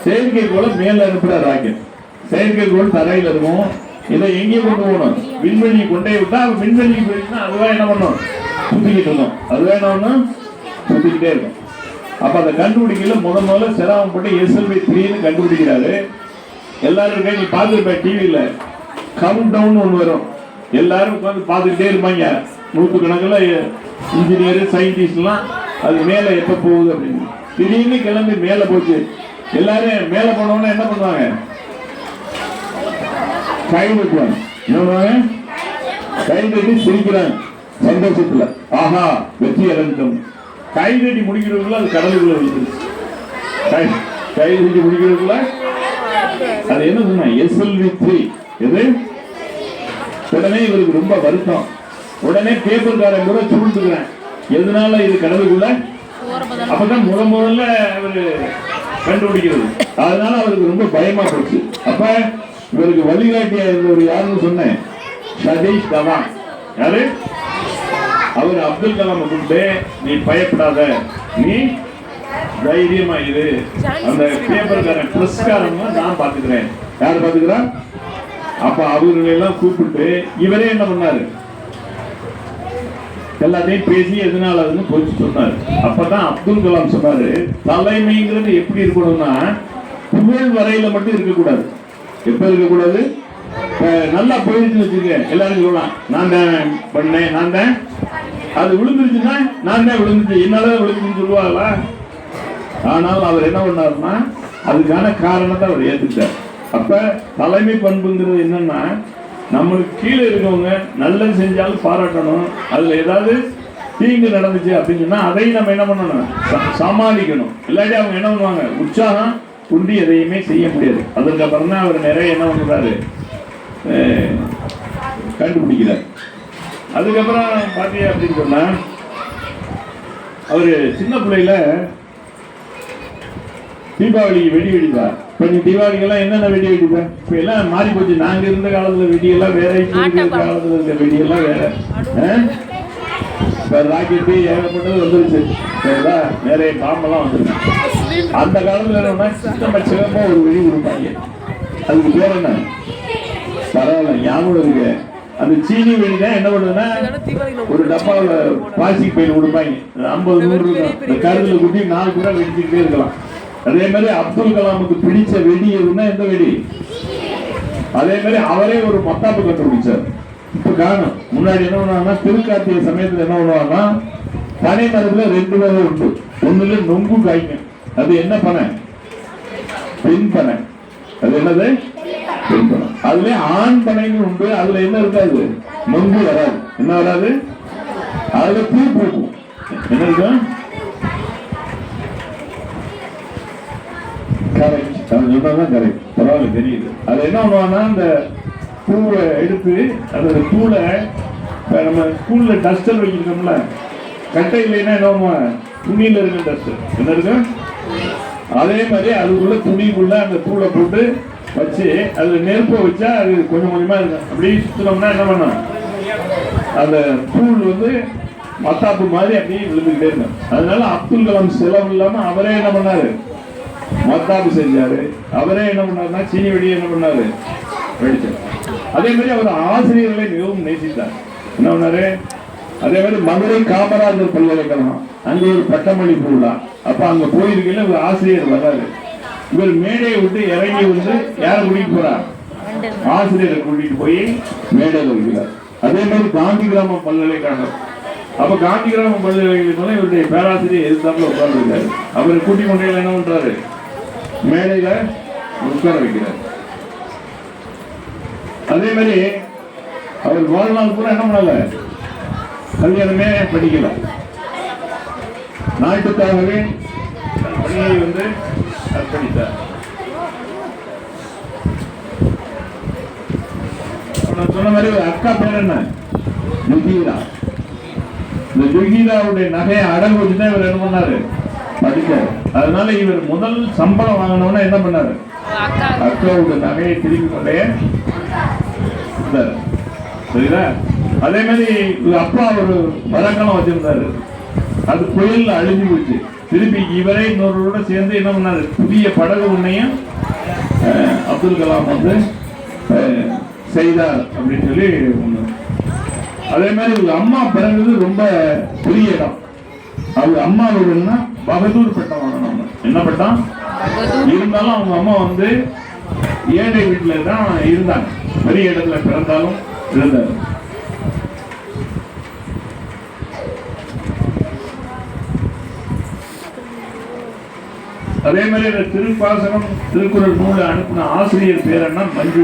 செயற்கைக்கோளை மேல அனுப்புற ராக்கெட். செயற்கைக்கோள் தரையில இருக்கும். இதை எங்கே கொண்டு போகணும்? விண்வெளி கொண்டே விட்டா விண்வெளிக்கு போயிடுச்சுன்னா அதுவா என்ன பண்ணும்? சுத்திக்கிட்டு இருக்கும். அதுவே என்ன பண்ணும்? சுத்திக்கிட்டே இருக்கும். அப்ப அதை கண்டுபிடிக்கல முதல்ல சிரமப்பட்டு SLV-3 கண்டுபிடிக்கிறாரு. எல்லாரும் இருக்க நீ பார்த்துருப்ப டிவியில கவுண்ட் டவுன் ஒன்று வரும். எல்லாரும் உட்காந்து பார்த்துக்கிட்டே இருப்பாங்க. நூற்றுக்கணக்கில் இன்ஜினியர் சயின்டிஸ்ட்லாம் அது மேலே எப்போ போகுது அப்படின்னு. திடீர்னு கிளம்பி மேலே போச்சு. எல்லாரும் மேலே போனோம்னா என்ன பண்ணுவாங்க? கை தட்டுவாங்க. என்ன பண்ணுவாங்க? கை தட்டி சிரிக்கிறாங்க சந்தோஷத்துல. ஆஹா வெற்றி அடைஞ்சிட்டோம். கை தட்டி முடிக்கிறதுக்குள்ள அது கடலுக்குள்ள விழுந்துருச்சு. கை தட்டி முடிக்கிறதுக்குள்ள அது என்ன சொன்ன? SLV-3 எது? உடனே இவருக்கு ரொம்ப வருத்தம். உடனே பேப்பர்காரன் கூட சூழ்ந்துக்கிறேன். எதனால இது கடலுக்குள்ள? அப்பதான் முதல்ல அவரு கண்டுபிடிக்கிறது. அதனால அவருக்கு ரொம்ப பயமா போச்சு. அப்ப இவருக்கு வழிகாட்டியா இருந்தவர் யாருன்னு சொன்னேன்? சதீஷ் தவான். யாரு? அவர் அப்துல் கலாம் கூப்பிட்டு நீ பயப்படாத, நீ தைரியமா இரு, அந்த பேப்பர்காரன் பிரஸ்காரன் நான் பாத்துக்கிறேன். யாரு பாத்துக்கிறான்? அப்ப அவர்களெல்லாம் கூப்பிட்டு இவரே என்ன பண்ணாரு? எல்லாத்தையும் பேசி எதனால அதுன்னு போச்சு சொன்னாரு. அப்பதான் அப்துல் கலாம் சொன்னாரு, தலைமைங்கிறது எப்படி இருக்கணும்னா புகழ் வரையில மட்டும் இருக்கக்கூடாது. எப்ப இருக்கக்கூடாது? நல்லா போயிடுச்சுன்னு வச்சுக்க, எல்லாரும் சொல்லலாம் நான் தான் பண்ணேன், நான் தான். அது விழுந்துருச்சுன்னா நான் தான் விழுந்துச்சு, என்னால விழுந்துச்சுன்னு சொல்லுவாங்களா? ஆனால் அவர் என்ன பண்ணாருன்னா அதுக்கான காரணத்தை அவர் ஏத்துக்கிட்டார். அப்ப தலைமை பண்புங்கிறது என்னன்னா நம்மளுக்கு கீழே இருக்கவங்க நல்லது செஞ்சாலும் பாராட்டணும். அதுல ஏதாவது தீங்கு நடந்துச்சு அப்படின்னு சொன்னா அதையும் நம்ம என்ன பண்ணணும்? சமாளிக்கணும். இல்லாட்டி அவங்க என்ன பண்ணுவாங்க? உற்சாகம் குண்டி எதையுமே செய்ய முடியாது. அதுக்கப்புறம் தான் அவர் நிறைய என்ன பண்ணுறாரு? கண்டுபிடிக்கிறார். அதுக்கப்புறம் பார்த்தீங்க அப்படின்னு சொன்னா அவரு சின்ன பிள்ளையில தீபாவளிக்கு வெடி வெடிப்பார். கொஞ்சம் தீபாவளிக்கெல்லாம் என்னென்ன வெடி வெடிப்பேன்? இப்போ எல்லாம் மாறி போச்சு. நாங்கள் இருந்த காலத்தில் வெடியெல்லாம் வேற, இப்போ இருக்கிற காலத்தில் இருக்க வெடியெல்லாம் வேற. இப்போ ராக்கெட்டு ஏகப்பட்டது வந்துருச்சு. நிறைய பாம்பெல்லாம் வந்துருக்கு. அந்த காலத்தில் என்னன்னா சித்தம்ப சிவப்பா ஒரு வெடி கொடுப்பாங்க. அதுக்கு பேர் என்ன? பரவாயில்ல, ஞாபகம் இருக்கு. அந்த சீனி வெடி தான் என்ன பண்ணுதுன்னா ஒரு டப்பாவில் பிளாஸ்டிக் பையில கொடுப்பாங்க. 50-100 இருக்கும். இந்த கருதுல குட்டி 4 கூட வெடிச்சுக்கிட்டே இருக்கலாம். அதே மாதிரி அப்துல் கலாமுக்கு பிடிச்ச வெடி எதுன்னா எந்த வெடி? அதே மாதிரி அவரே ஒரு மத்தாப்பு கண்டுபிடிச்சார். இப்ப காணும். முன்னாடி என்ன பண்ணுவாங்கன்னா திருக்கார்த்திகை சமயத்துல என்ன பண்ணுவாங்கன்னா பனை மரத்துல 2 வகை உண்டு. ஒண்ணுல நொங்கு காய்க்கும். அது என்ன பனை? பெண் பனை. அது என்னது? பெண் பனை. அதுல ஆண் பனைன்னு உண்டு. அதுல என்ன இருக்காது? நொங்கு வராது. என்ன வராது? அதுல பூ பூக்கும். என்ன இருக்கும்? கரெக்ட். சொன்னதான் கரெக்ட். பரவாயில்ல, தெரியுது. அது என்ன பண்ணுவாங்கன்னா அந்த பூவை எடுத்து அந்த பூல நம்ம ஸ்கூல்ல டஸ்டர் வச்சிருக்கோம்ல, கட்டை இல்லைன்னா என்ன பண்ணுவாங்க? துணியில இருக்க டஸ்டர் என்ன இருக்கு? அதே மாதிரி அதுக்குள்ள துணிக்குள்ள அந்த பூலை போட்டு வச்சு அதுல நெருப்பை வச்சா அது கொஞ்சம் கொஞ்சமா இருக்கும். அப்படியே சுத்தினோம்னா என்ன பண்ணும்? அந்த பூல் வந்து மத்தாப்பு மாதிரி அப்படியே விழுந்துக்கிட்டே இருக்கும். அதனால அப்துல் கலாம் செலவு இல்லாம அவரே என்ன பண்ணாரு? மத்தாப்பு செஞ்சாரு. அவரே என்ன பண்ணாருன்னா சீனி வெடியை என்ன பண்ணாரு? வெடிச்சார். அதே மாதிரி அவர் ஆசிரியர்களை மிகவும் நேசித்தார். என்ன பண்ணாரு? அதே மாதிரி மதுரை காமராஜர் பல்கலைக்கழகம் அங்க ஒரு பட்டமளிப்பு விழா. அப்ப அங்க போயிருக்கையில ஒரு ஆசிரியர் வர்றாரு. இவர் மேடையை விட்டு இறங்கி வந்து யாரை கூட்டிட்டு போறார்? ஆசிரியரை கூட்டிட்டு போய் மேடையில் வைக்கிறார். அதே மாதிரி காந்தி கிராமம் பல்கலைக்கழகம். அப்ப காந்தி கிராமம் பல்கலைக்கழகம் இவருடைய பேராசிரியர் எதிர்த்தாப்புல உட்கார்ந்துருக்காரு. அவரை கூட்டி கொண்டையில என்ன பண்றாரு? மேடையில உட்கார வைக்கிறார். அதே மாதிரி அவர் வாழ்நாள் கூட என்ன பண்ணல? கல்யாணமே படிக்கல. நாட்டுக்காகவே பணியை வந்து அர்ப்பணித்தார். நான் சொன்ன மாதிரி ஒரு அக்கா பேர் என்ன? ஜுகீரா. இந்த ஜுகீராவுடைய நகையை அடகு வச்சுதான் இவர் என்ன பண்ணாரு? படிச்சாரு. அதனால இவர் முதல் சம்பளம் வாங்கணும்னா என்ன பண்ணாரு? அக்காவுடைய நகையை திருப்பி கொண்டே. சரிதா? அதே மாதிரி அப்பா ஒரு மரக்கலம் வச்சிருந்தாரு. அது புயல்ல அழிஞ்சு போச்சு. திருப்பி இவரே இன்னொருவரோட சேர்ந்து என்ன பண்ணாரு, புதிய படகு ஒன்றையும் அப்துல் கலாம் வந்து செய்தார் அப்படின்னு சொல்லி ஒண்ணு. அதே மாதிரி இவங்க அம்மா பிறந்தது ரொம்ப பெரிய இடம். அவங்க அம்மா வீடுன்னா பகதூர் பட்டம் வாங்கணும். என்ன பட்டம் இருந்தாலும் அவங்க அம்மா வந்து ஏழை வீட்டுல தான் இருந்தாங்க. பெரிய இடத்துல பிறந்தாலும் இருந்தாங்க. அதே மாதிரி இந்த திருப்பாசனம் திருக்குறள் நூலை அனுப்பின ஆசிரியர் பேர் என்ன, மஞ்சு.